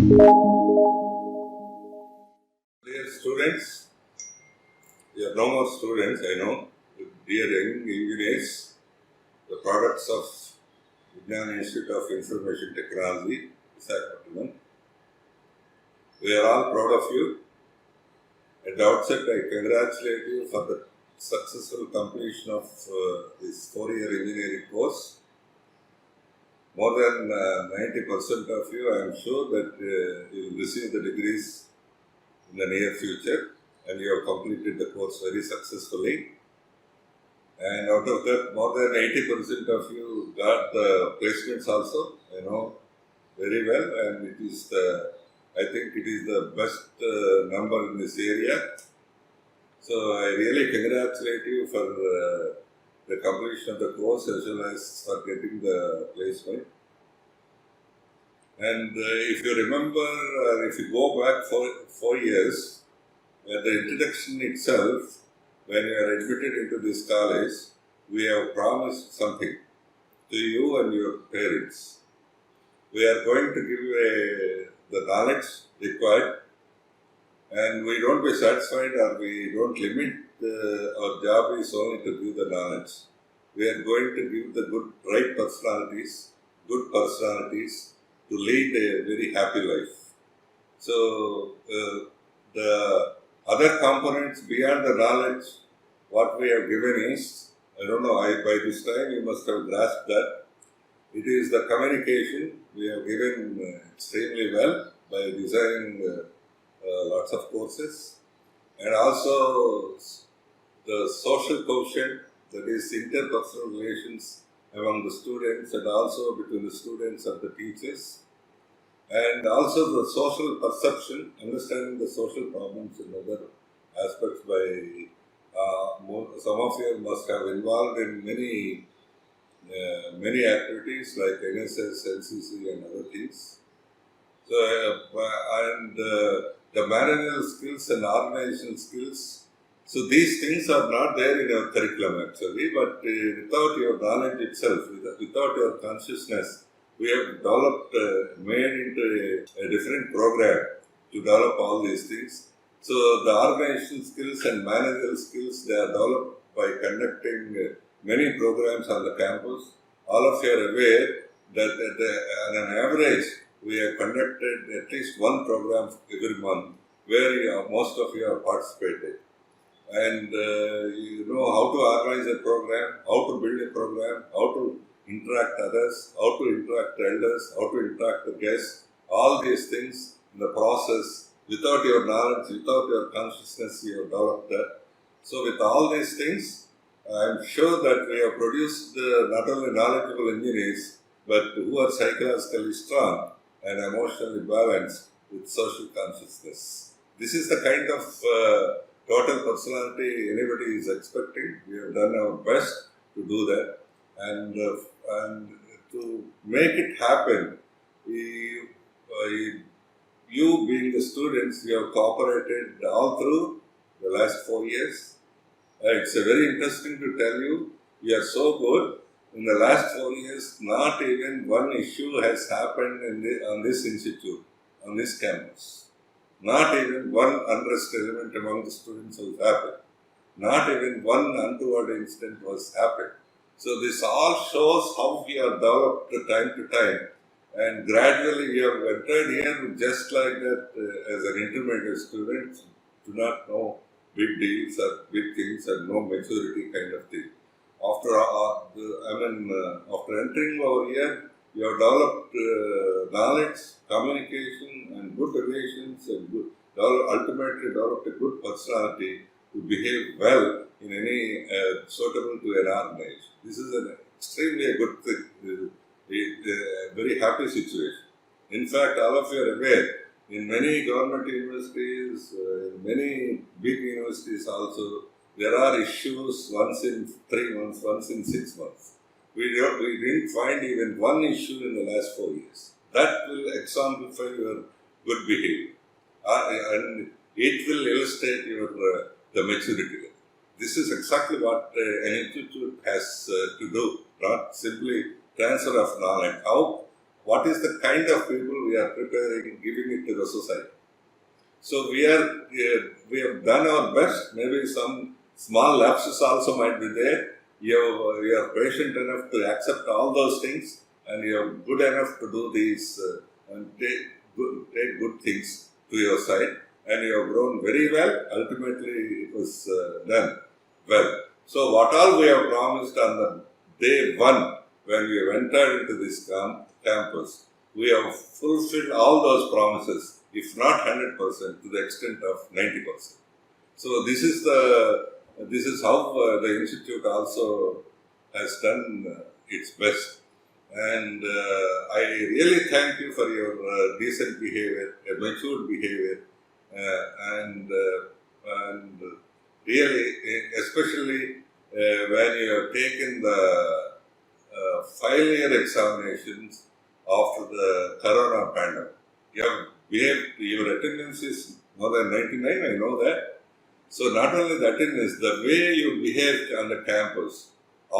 Dear students, you are no more students, I know. Dear young engineers, the products of Vijnana Institute of Information Technology, Visakhapatnam. We are all proud of you. At the outset, I congratulate you for the successful completion of this 4-year engineering course. More than 90% of you, I am sure that you will receive the degrees in the near future, and you have completed the course very successfully. And out of that, more than 80% of you got the placements also, I know very well, and it is I think it is the best number in this area. So I really congratulate you for the completion of the course as well as for getting the placement. And if you remember, if you go back 4 years, the introduction itself, when you are admitted into this college, we have promised something to you and your parents. We are going to give the knowledge required, and we don't be satisfied or we don't limit our job is only to give the knowledge. We are going to give the right personalities to lead a very happy life. So the other components beyond the knowledge, what we have given is, I don't know, by this time you must have grasped that. It is the communication we have given extremely well by designing lots of courses, and also the social quotient, that is interpersonal relations among the students and also between the students and the teachers, and also the social perception, understanding the social problems and other aspects by some of you must have involved in many activities like NSS, NCC and other things. So, the managerial skills and organizational skills, so these things are not there in our curriculum actually, but without your knowledge itself, without your consciousness, we have developed, made into a different program to develop all these things. So the organizational skills and managerial skills, they are developed by conducting many programs on the campus. All of you are aware that on an average, we have conducted at least one program every month where most of you have participated. And you know how to organize a program, how to build a program, how to interact others, how to interact elders, how to interact the guests, all these things in the process. Without your knowledge, without your consciousness, you have developed that. So with all these things, I am sure that we have produced not only knowledgeable engineers, but who are psychologically strong and emotionally balanced with social consciousness. This is the kind of total personality anybody is expecting. We have done our best to do that, and to make it happen, you being the students, you have cooperated all through the last 4 years. It's very interesting to tell you, we are so good. In the last 4 years, not even one issue has happened on this institute, on this campus. Not even one unrest element among the students has happened. Not even one untoward incident was happened. So this all shows how we are developed time to time, and gradually we have entered here just like that as an intermediate student, do not know big deals or big things and no maturity kind of thing. After entering over here, we have developed knowledge, communication and good relations, and ultimately developed a good personality to behave well in any suitable to an organization. This is an extremely good thing, a very happy situation. In fact, all of you are aware, in many government universities, in many big universities also, there are issues once in 3 months, once in 6 months. We didn't find even one issue in the last 4 years. That will exemplify your good behavior. And it will illustrate your the maturity level. This is exactly what an institute has to do, not simply transfer of knowledge. what is the kind of people we are preparing, giving it to the society. So we have done our best. Maybe some small lapses also might be there. You are patient enough to accept all those things, and you are good enough to do these and take good things to your side. And you have grown very well. Ultimately, it was done well. So what all we have promised on the day one when we have entered into this campus, we have fulfilled all those promises, if not 100%, to the extent of 90%. So this is how the institute also has done its best. And I really thank you for your decent behavior, matured behavior, and really, especially when you have taken the final year examinations after the Corona pandemic. Your attendance is more than 99, I know that. So not only the attendance, the way you behaved on the campus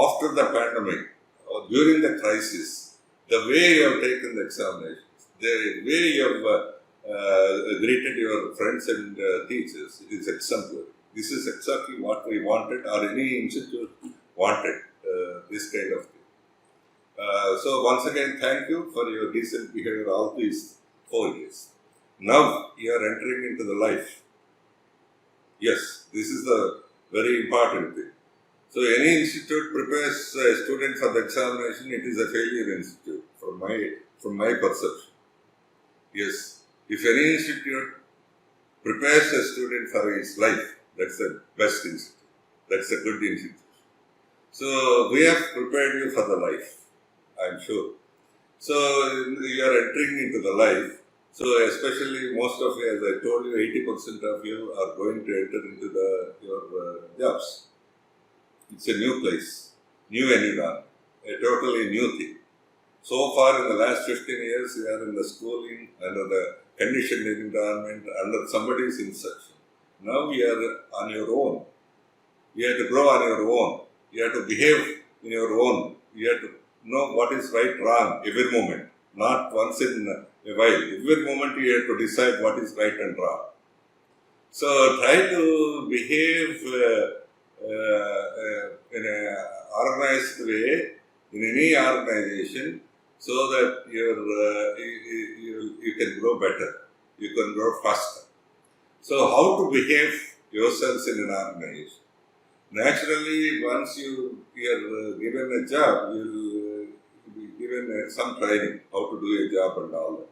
after the pandemic or during the crisis, the way you have taken the examinations, the way you have greeted your friends and teachers is exemplary. This is exactly what we wanted, or any institute wanted, this kind of thing. So once again, thank you for your decent behavior all these 4 years. Now you are entering into the life. Yes, this is the very important thing. So any institute prepares a student for the examination, it is a failure institute from my perception. Yes, if any institute prepares a student for his life, that's the best institute. That's a good institute. So we have prepared you for the life, I am sure. So you are entering into the life. So especially most of you, as I told you, 80% of you are going to enter into your jobs. It's a new place, new environment, a totally new thing. So far in the last 15 years, you are in the schooling, under the conditioned environment, under somebody's instruction. Now you are on your own. You have to grow on your own. You have to behave in your own. You have to know what is right, wrong, every moment. Not once in a while. Every moment you have to decide what is right and wrong. So try to behave in an organized way, in any organization, so that you can grow better. You can grow faster. So how to behave yourselves in an organization? Naturally, once you are given a job, you will be given some training how to do a job and all that.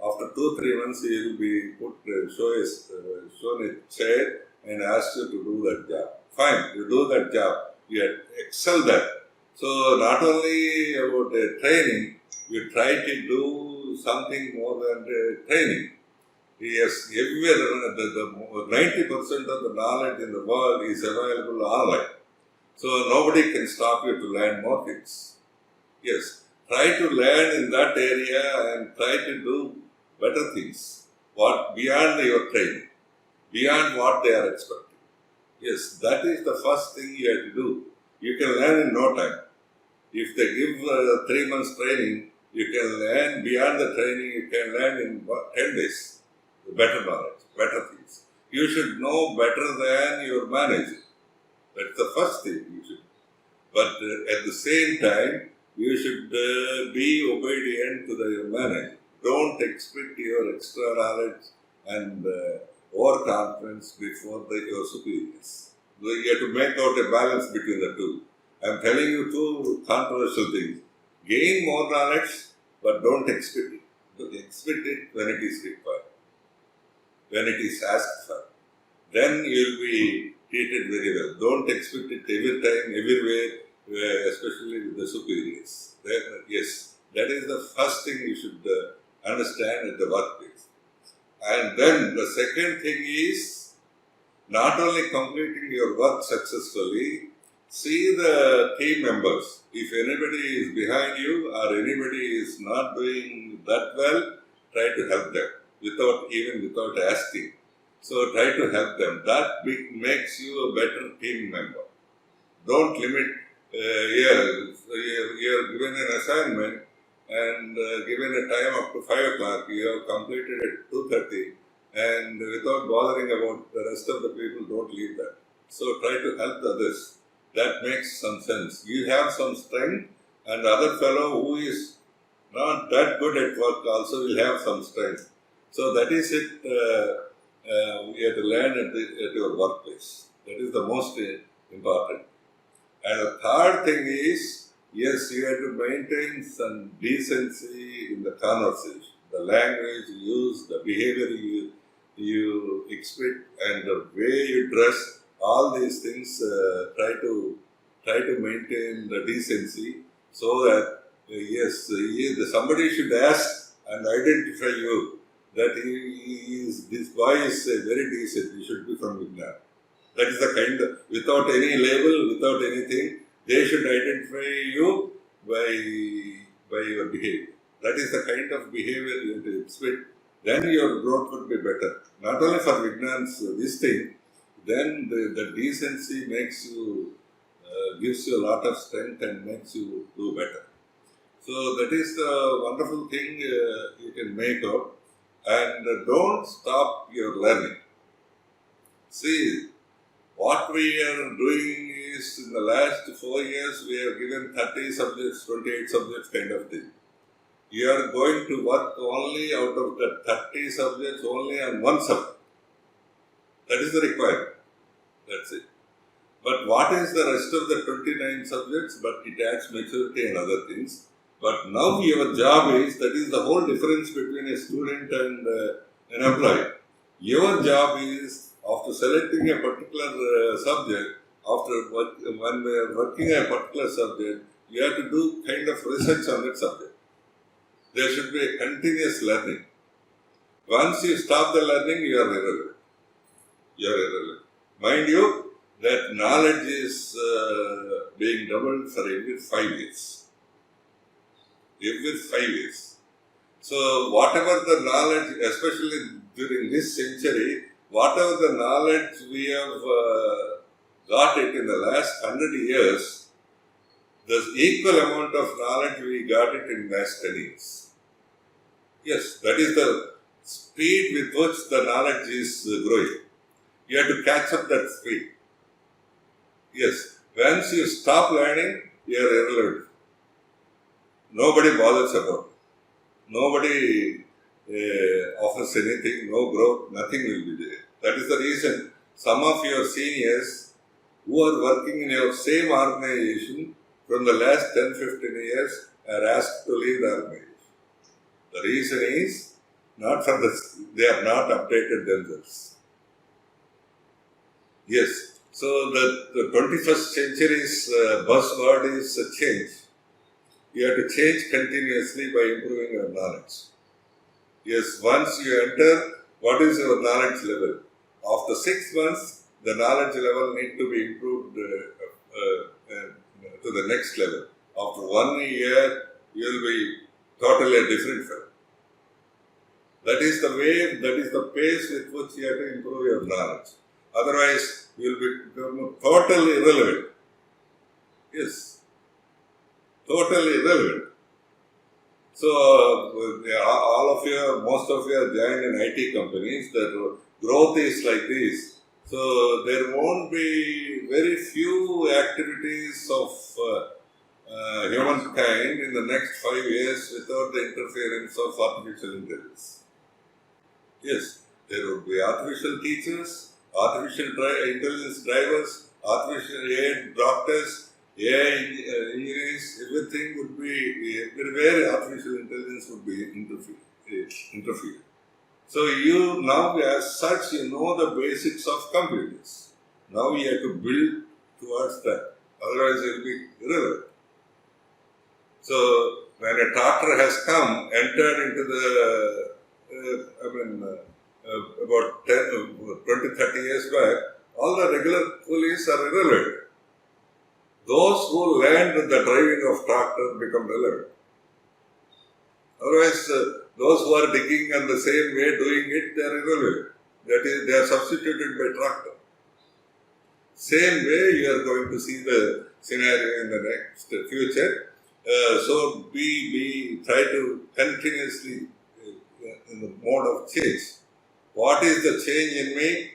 After 2-3 months, you will be shown a chair and asked you to do that job. Fine, you do that job, you excel that. So not only about training, you try to do something more than training. Yes, everywhere, the 90% of the knowledge in the world is available online. So nobody can stop you to learn more things. Yes, try to learn in that area and try to do better things. What beyond your training, beyond what they are expecting. Yes, that is the first thing you have to do. You can learn in no time. If they give 3 months training, you can learn beyond the training, you can learn in 10 days. Better knowledge, better things. You should know better than your manager. That's the first thing you should. But at the same time, you should be obedient to your manager. Don't expect your extra knowledge and overconfidence before your superiors. You have to make out a balance between the two. I'm telling you two controversial things. Gain more knowledge, but don't expect it. Don't expect it when it is required. When it is asked for, then you will be treated very well. Don't expect it every time, everywhere, especially with the superiors. Yes, that is the first thing you should understand at the workplace. And then the second thing is, not only completing your work successfully, see the team members. If anybody is behind you or anybody is not doing that well, try to help them. Without asking. So try to help them. That makes you a better team member. Don't limit, you're given an assignment, and given a time up to 5 o'clock, you have completed at 2:30, and without bothering about the rest of the people, don't leave that. So try to help the others. That makes some sense. You have some strength, and the other fellow who is not that good at work also will have some strength. So that is it. We have to learn at your workplace. That is the most important. And the third thing is, yes, you have to maintain some decency in the conversation, the language you use, the behavior you expect, and the way you dress. All these things, try to maintain the decency, so that yes, somebody should ask and identify you that this boy is very decent. He should be from Vignan. That is the kind of, without any label, without anything, they should identify you by your behavior. That is the kind of behavior you have to expect. Then your growth would be better. Not only for Vignan's this thing, then the decency makes you, gives you a lot of strength and makes you do better. So that is the wonderful thing you can make out. And don't stop your learning. See, what we are doing is, in the last 4 years, we have given 30 subjects, 28 subjects kind of thing. You are going to work only out of the 30 subjects only on one subject. That is the requirement. That's it. But what is the rest of the 29 subjects? But it adds maturity and other things. But now your job is, that is the whole difference between a student and an employee. Your job is, after selecting a particular subject, when we are working a particular subject, you have to do kind of research on that subject. There should be a continuous learning. Once you stop the learning, you are irrelevant. You are irrelevant. Mind you, that knowledge is being doubled for every 5 years. Every 5 years. So whatever the knowledge, especially during this century, whatever the knowledge we have got it in the last 100 years, the equal amount of knowledge we got it in the last 10 years. Yes, that is the speed with which the knowledge is growing. You have to catch up that speed. Yes, once you stop learning, you are irrelevant. Nobody bothers about it. Nobody offers anything, no growth, nothing will be there. That is the reason some of your seniors who are working in your same organization from the last 10-15 years are asked to leave the organization. The reason is, they are not updated themselves. Yes, so the 21st century's buzzword is change. You have to change continuously by improving your knowledge. Yes, once you enter, what is your knowledge level? After 6 months, the knowledge level need to be improved to the next level. After 1 year, you will be totally a different fellow. That is the way, that is the pace with which you have to improve your knowledge. Otherwise, you will become totally irrelevant. Yes. Totally irrelevant. So, all of you, most of you are joined in IT companies. That growth is like this. So, there won't be very few activities of humankind in the next 5 years without the interference of artificial intelligence. Yes, there would be artificial teachers, artificial intelligence drivers, artificial AI doctors, AI engineers, everything would be, everywhere artificial intelligence would be interfere. So you now, as such, you know the basics of computers. Now you have to build towards that. Otherwise, it will be irrelevant. So when a tractor has entered into the, about 20-30 years back, all the regular coolies are irrelevant. Those who learned the driving of tractor become relevant. Otherwise, those who are digging and the same way doing it, they are irrelevant. That is, they are substituted by tractor. Same way you are going to see the scenario in the next future. So we try to continuously in the mode of change. What is the change in me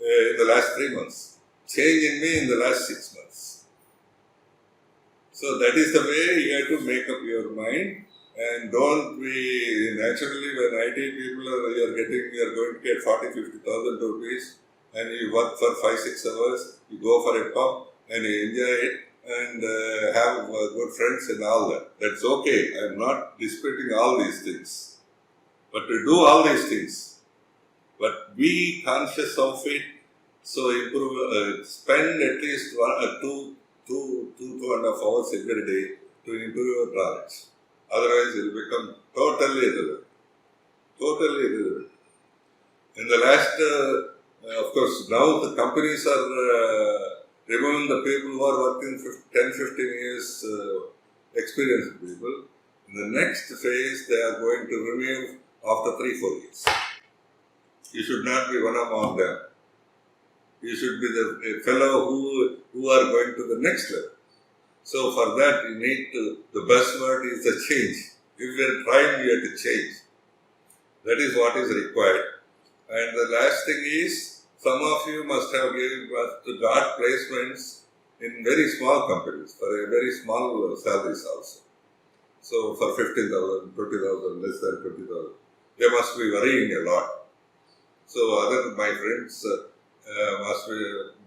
in the last 3 months? Change in me in the last 6 months. So that is the way you have to make up your mind, and don't be naturally when IT people you are going to get 40,000-50,000 rupees, and you work for 5-6 hours, you go for a pub and you enjoy it and have good friends and all that. That's okay. I am not disputing all these things. But to do all these things, but be conscious of it, so improve, spend at least 2.5 hours every day to improve your knowledge. Otherwise, it will become totally irrelevant. Totally irrelevant. In the last, of course, now the companies are removing the people who are working 10-15 years experienced people. In the next phase, they are going to remove after 3-4 years. You should not be one among them. You should be the fellow who are going to the next level. So for that, you need to, the best word is the change. If you are trying, you have to change. That is what is required. And the last thing is, some of you must have got placements in very small companies for a very small salaries also. So for 15,000, 20,000, less than 20,000, they must be worrying a lot. So other my friends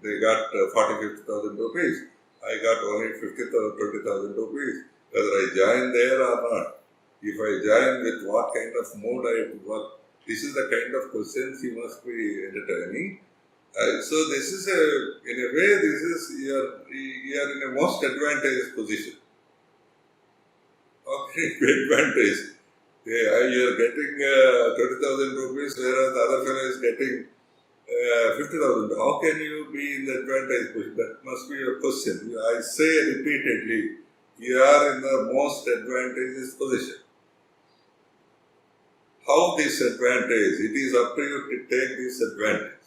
they got 40,000-50,000 rupees. I got only 50,000, 20,000 rupees. Whether I join there or not, if I join with what kind of mode I have to work, this is the kind of questions you must be entertaining. So this is in a way, this is you are in a most advantageous position. Okay, advantage. Yeah, you are getting 20,000 rupees, whereas the other fellow is getting 50,000. How can you be in the advantage position? That must be your question. I say repeatedly, you are in the most advantageous position. How this advantage? It is up to you to take this advantage.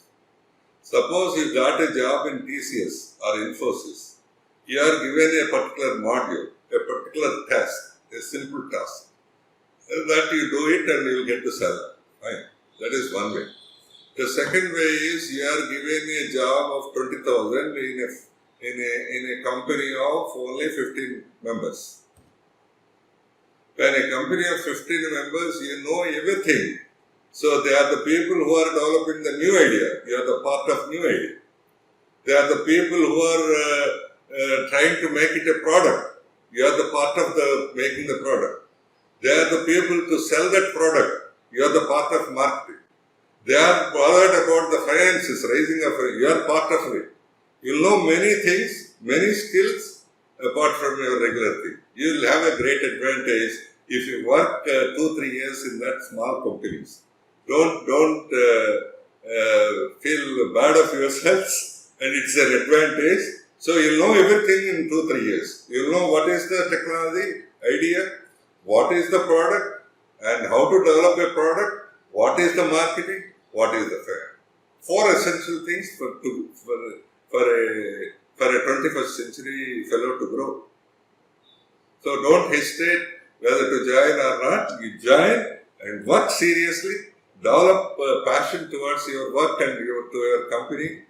Suppose you got a job in TCS or Infosys. You are given a particular module, a particular task, a simple task. That you do it and you will get the salary. Fine. That is one way. The second way is you are given a job of 20,000 in a company of only 15 members. When a company of 15 members, you know everything. So they are the people who are developing the new idea. You are the part of new idea. They are the people who are trying to make it a product. You are the part of the making the product. They are the people to sell that product. You are the part of marketing. They are bothered about the finances, raising of it. You are part of it. You will know many things, many skills apart from your regular thing. You will have a great advantage if you work 2-3 years in that small companies. Don't feel bad of yourselves, and it's an advantage. So you'll know everything in 2-3 years. You'll know what is the technology idea, what is the product, and how to develop a product, what is the marketing, what is the fair. 4 essential things for a 21st century fellow to grow. So don't hesitate whether to join or not. You join and work seriously, develop passion towards your work and to your company.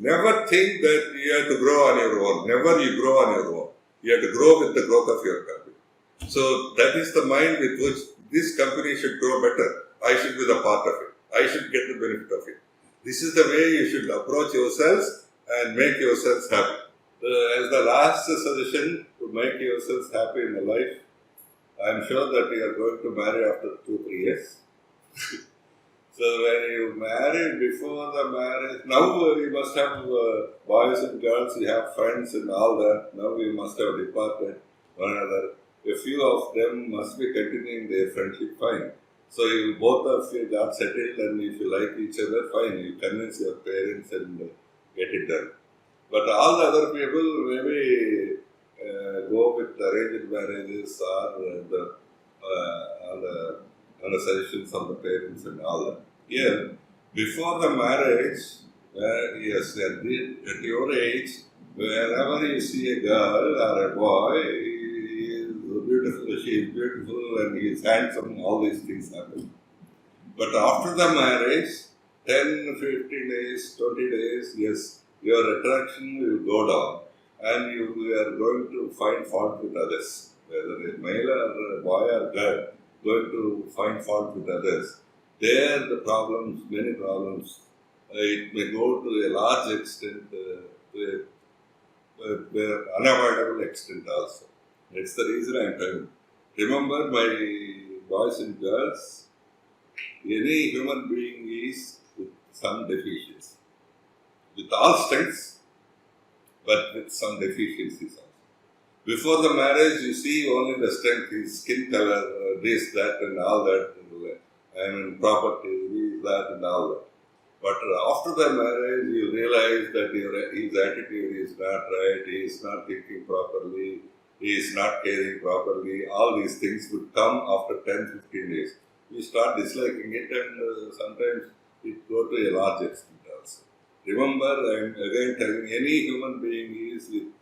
Never think that you have to grow on your own. Never you grow on your own. You have to grow with the growth of your company. So that is the mind with which this company should grow better. I should be the part of it. I should get the benefit of it. This is the way you should approach yourselves and make yourselves happy. As the last suggestion to make yourselves happy in the life, I am sure that you are going to marry after 2-3 years. So when you marry, before the marriage, now you must have boys and girls, you have friends and all that. Now you must have departed one another. A few of them must be continuing their friendship, fine. So you both of you got settled, and if you like each other, fine. You convince your parents and get it done. But all the other people maybe go with arranged marriages or on the suggestions of the parents and all that. Here, before the marriage, yes, at your age, Wherever you see a girl or a boy, he is beautiful, she is beautiful, and he is handsome, all these things happen. But after the marriage, 10, 15 days, 20 days, yes, your attraction will go down and you are going to find fault with others. Whether a male or a boy or girl, going to find fault with others. There the problems, many problems, it may go to a large extent, to unavoidable extent also. That's the reason I am telling. Remember, my boys and girls, any human being is with some deficiency. With all strengths, but with some deficiencies also. Before the marriage, you see only the strength, his skin color, this, that, and all that, and property, this, that, and all that. But after the marriage, you realize that his attitude is not right, he is not thinking properly, he is not caring properly. All these things would come after 10, 15 days. You start disliking it, and sometimes it go to a large extent also. Remember, I am again telling, any human being is with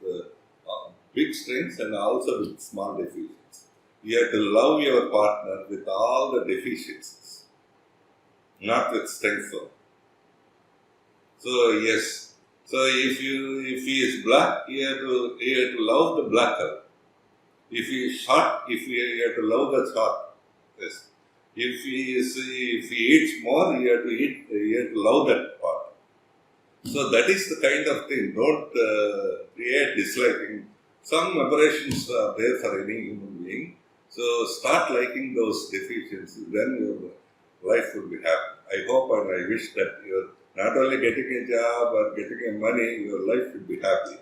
big strengths and also with small deficiencies. You have to love your partner with all the deficiencies, not with strengths only. So yes, so if he is black, you have to love the black color. If he is short, you have to love the short. Yes. If he eats more, you have to love that part. So that is the kind of thing. Don't create disliking. Some aberrations are there for any human being. So start liking those deficiencies. Then your life will be happy. I hope and I wish that you're not only getting a job or getting a money, your life will be happy.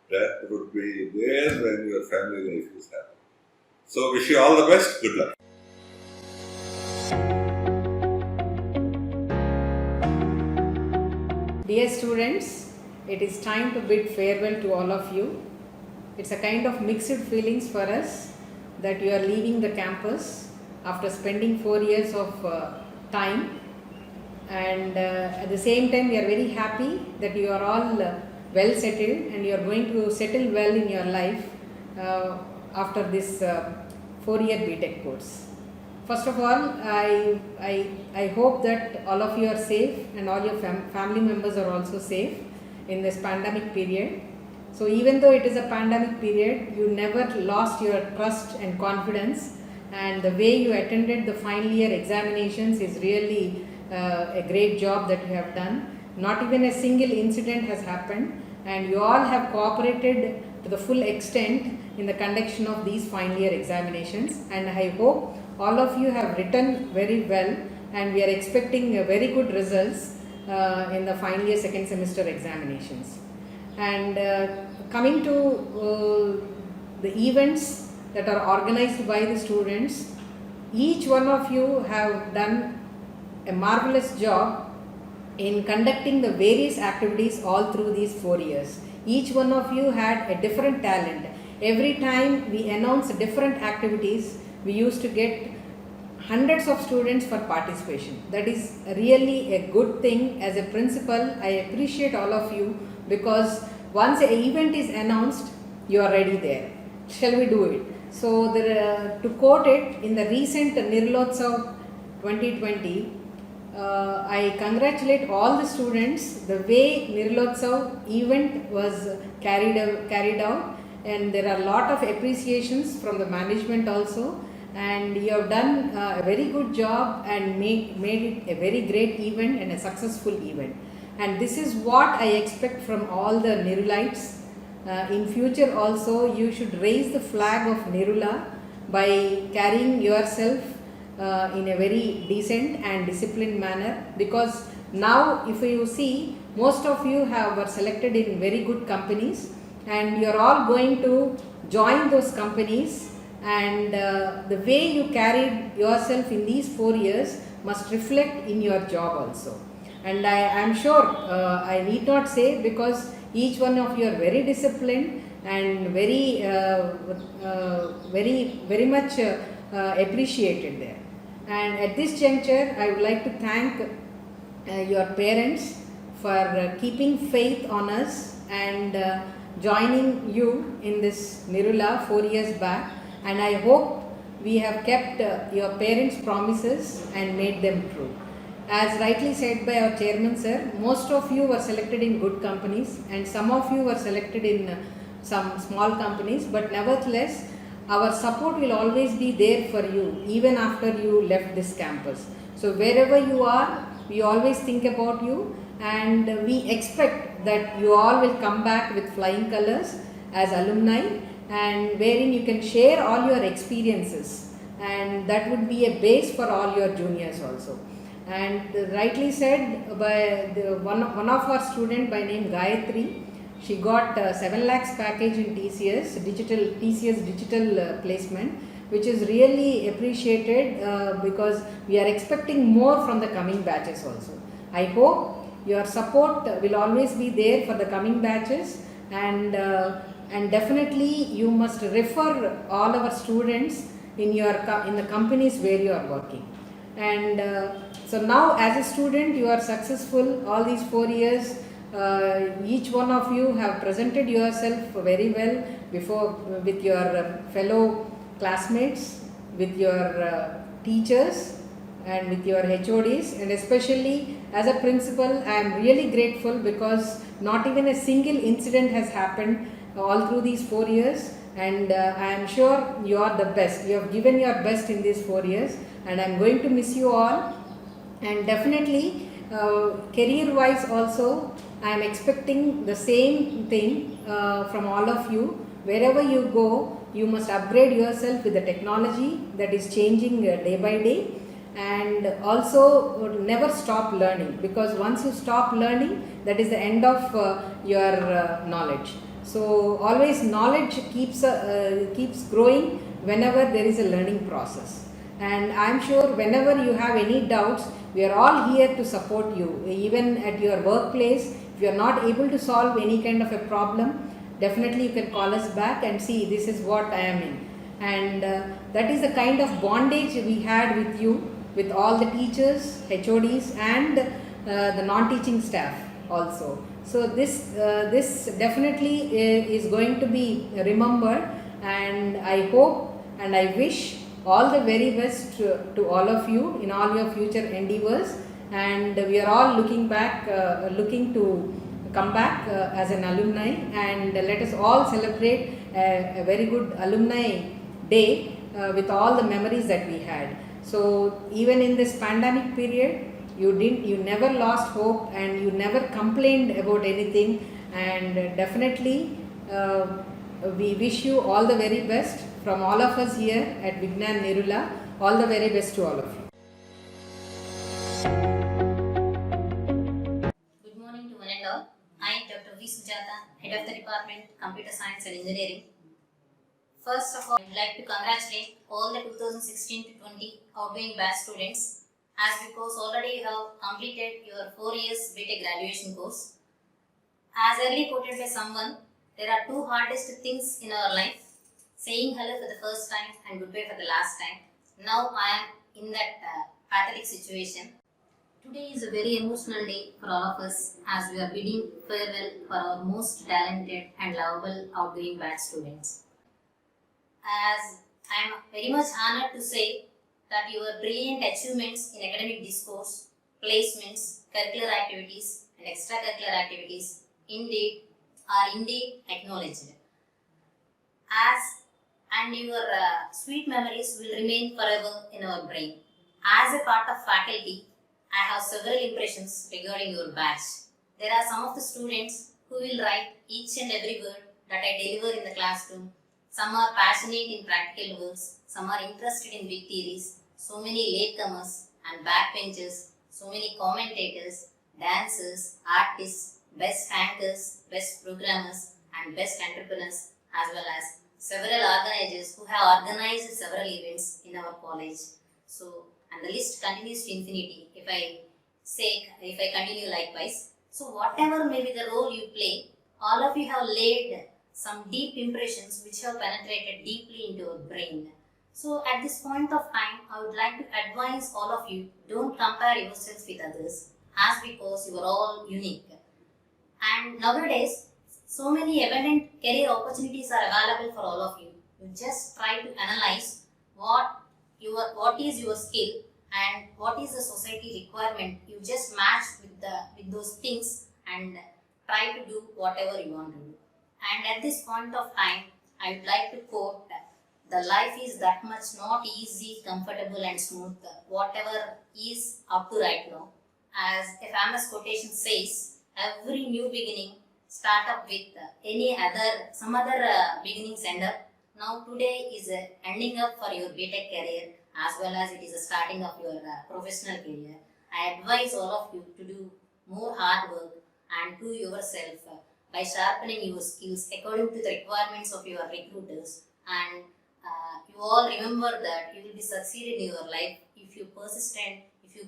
That would be there when your family life is happy. So wish you all the best. Good luck. Dear students, it is time to bid farewell to all of you. It's a kind of mixed feelings for us that you are leaving the campus after spending 4 years of time, and at the same time we are very happy that you are all well settled and you are going to settle well in your life after this 4-year BTech course. First of all, I hope that all of you are safe and all your family members are also safe in this pandemic period. So even though it is a pandemic period, you never lost your trust and confidence, and the way you attended the final year examinations is really a great job that you have done. Not even a single incident has happened, and you all have cooperated to the full extent in the conduction of these final year examinations, and I hope all of you have written very well, and we are expecting very good results in the final year second semester examinations. And coming to the events that are organized by the students, each one of you have done a marvelous job in conducting the various activities all through these 4 years. Each one of you had a different talent. Every time we announce different activities, we used to get hundreds of students for participation. That is really a good thing. As a principal, I appreciate all of you, because once an event is announced, you are ready there. Shall we do it? So to quote it, in the recent Nirlotsav 2020, I congratulate all the students the way Nirlotsav event was carried out, and there are a lot of appreciations from the management also, and you have done a very good job and made it a very great event and a successful event. And this is what I expect from all the Nirulites. In future also, you should raise the flag of Nirula by carrying yourself in a very decent and disciplined manner, because now if you see, most of you were selected in very good companies, and you are all going to join those companies, and the way you carried yourself in these 4 years must reflect in your job also. And I am sure, I need not say, because each one of you are very disciplined and very much appreciated there. And at this juncture, I would like to thank your parents for keeping faith on us, and joining you in this Nirula 4 years back, and I hope we have kept your parents' promises and made them true. As rightly said by our chairman sir, most of you were selected in good companies and some of you were selected in some small companies, but nevertheless our support will always be there for you even after you left this campus. So wherever you are, we always think about you, and we expect that you all will come back with flying colors as alumni, and wherein you can share all your experiences, and that would be a base for all your juniors also. And rightly said by one of our student by name Gayatri, she got 7 lakhs package in TCS digital placement, which is really appreciated because we are expecting more from the coming batches also. I hope your support will always be there for the coming batches, and definitely you must refer all our students in the companies where you are working. And so now as a student you are successful all these 4 years. Each one of you have presented yourself very well before with your fellow classmates, with your teachers and with your HODs, and especially as a principal I am really grateful because not even a single incident has happened all through these 4 years, and I am sure you are the best. You have given your best in these 4 years, and I am going to miss you all. And definitely career wise also I am expecting the same thing from all of you. Wherever you go, you must upgrade yourself with the technology that is changing day by day, and also never stop learning, because once you stop learning, that is the end of your knowledge. So always knowledge keeps growing whenever there is a learning process. And I am sure whenever you have any doubts, we are all here to support you. Even at your workplace, if you are not able to solve any kind of a problem, definitely you can call us back and see this is what I am in. And that is the kind of bondage we had with you, with all the teachers, HODs and the non-teaching staff also. So this definitely is going to be remembered, and I hope and I wish all the very best to all of you in all your future endeavors. And we are all looking to come back as an alumni, and let us all celebrate a very good alumni day with all the memories that we had. So even in this pandemic period, you never lost hope and you never complained about anything, and definitely we wish you all the very best from all of us here at Vignan Nirula. All the very best to all of you. Good morning to one and all. I am Dr. V. Sujata, Head of the Department Computer Science and Engineering. First of all, I would like to congratulate all the 2016 to 20 outgoing batch students, as because already you have completed your 4 years BTech graduation course. As early quoted by someone, there are two hardest things in our life: saying hello for the first time and goodbye for the last time. Now I am in that pathetic situation. Today is a very emotional day for all of us, as we are bidding farewell for our most talented and lovable outgoing batch students. As I am very much honored to say that your brilliant achievements in academic discourse, placements, curricular activities and extracurricular activities are indeed acknowledged. And your sweet memories will remain forever in our brain. As a part of faculty, I have several impressions regarding your batch. There are some of the students who will write each and every word that I deliver in the classroom. Some are passionate in practical works, some are interested in big theories, so many latecomers and backbenchers, so many commentators, dancers, artists, best hackers, best programmers and best entrepreneurs, as well as several organizers who have organized several events in our college. So, and the list continues to infinity if I continue likewise. So whatever may be the role you play, all of you have laid some deep impressions which have penetrated deeply into your brain. So at this point of time, I would like to advise all of you, don't compare yourselves with others, as because you are all unique. And nowadays, So many abundant career opportunities are available for all of you. You just try to analyze what is your skill and what is the society requirement. You just match with those things and try to do whatever you want to do. And at this point of time, I would like to quote, the life is that much not easy, comfortable and smooth, whatever is up to right now. As a famous quotation says, every new beginning start up with some other beginnings end up. Now today is ending up for your BTech career as well as it is a starting of your professional career. I advise all of you to do more hard work and to yourself by sharpening your skills according to the requirements of your recruiters. And you all remember that you will be succeed in your life if you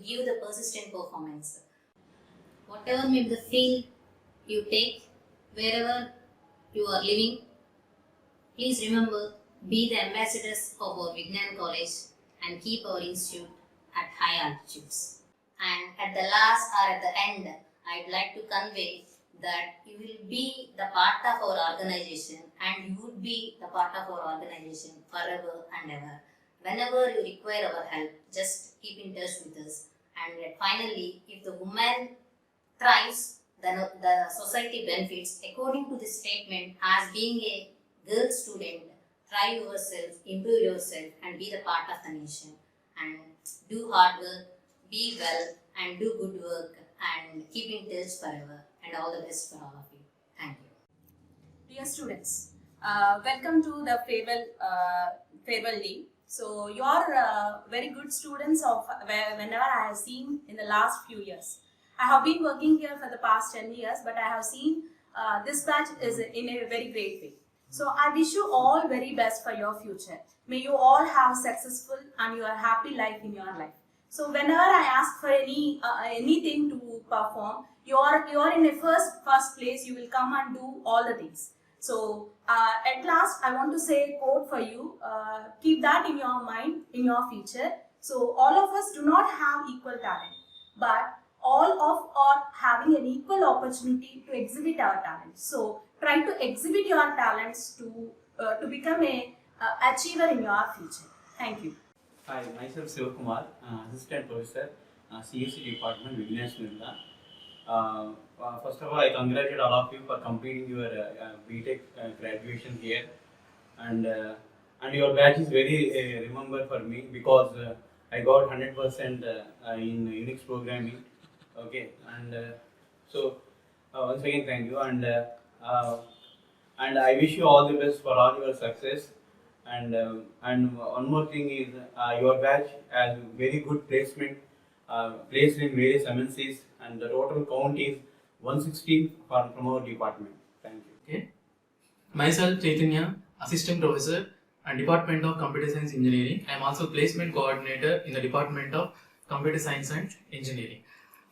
give the persistent performance. Whatever may be the field you take, wherever you are living, please remember, be the ambassadors of our Vignan College and keep our institute at high altitudes. And at the last or at the end, I'd like to convey that you will be the part of our organization and you would be the part of our organization forever and ever. Whenever you require our help, just keep in touch with us. And finally, if the woman thrives, then the society benefits. According to this statement, as being a girl student, try yourself, improve yourself, and be the part of the nation. And do hard work, be well, and do good work, and keep in touch forever. And all the best for all of you. Thank you. Dear students, welcome to the farewell day. So you are very good students of whenever I have seen in the last few years. I have been working here for the past 10 years, but I have seen this batch is in a very great way. So I wish you all very best for your future. May you all have successful and your happy life in your life. So whenever I ask for anything to perform, you are in a first place. You will come and do all the things. So at last, I want to say a quote for you. Keep that in your mind in your future. So all of us do not have equal talent, but all of are having an equal opportunity to exhibit our talents. So try to exhibit your talents to become a achiever in your future. Thank you. Hi, myself Sivakumar, Assistant Professor, CSC Department, Vignesh Nirla. First of all, I congratulate all of you for completing your BTech graduation here, and your batch is very remembered for me because I got 100% in Unix programming. Okay, and so once again thank you, and I wish you all the best for all your success. And one more thing is your batch has very good placement, placed in various MNCs, and the total count is 160 from our department. Thank you. Okay. Myself Chaitanya, Assistant Professor and Department of Computer Science Engineering. I am also Placement Coordinator in the Department of Computer Science and Engineering.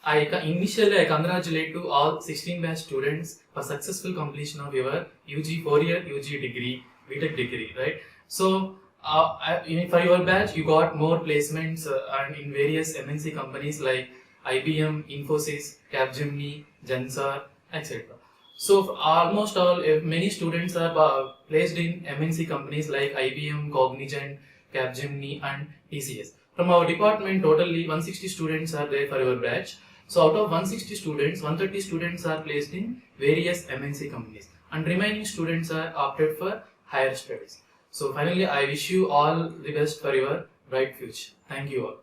Initially I congratulate to all 16 batch students for successful completion of your UG 4-year UG degree, BTech degree, right? So for your batch, you got more placements and in various MNC companies like IBM, Infosys, Capgemini, Gensar, etc. So almost all, many students are placed in MNC companies like IBM, Cognizant, Capgemini and TCS. From our department, totally 160 students are there for your batch. So out of 160 students, 130 students are placed in various MNC companies and remaining students are opted for higher studies. So finally, I wish you all the best for your bright future. Thank you all.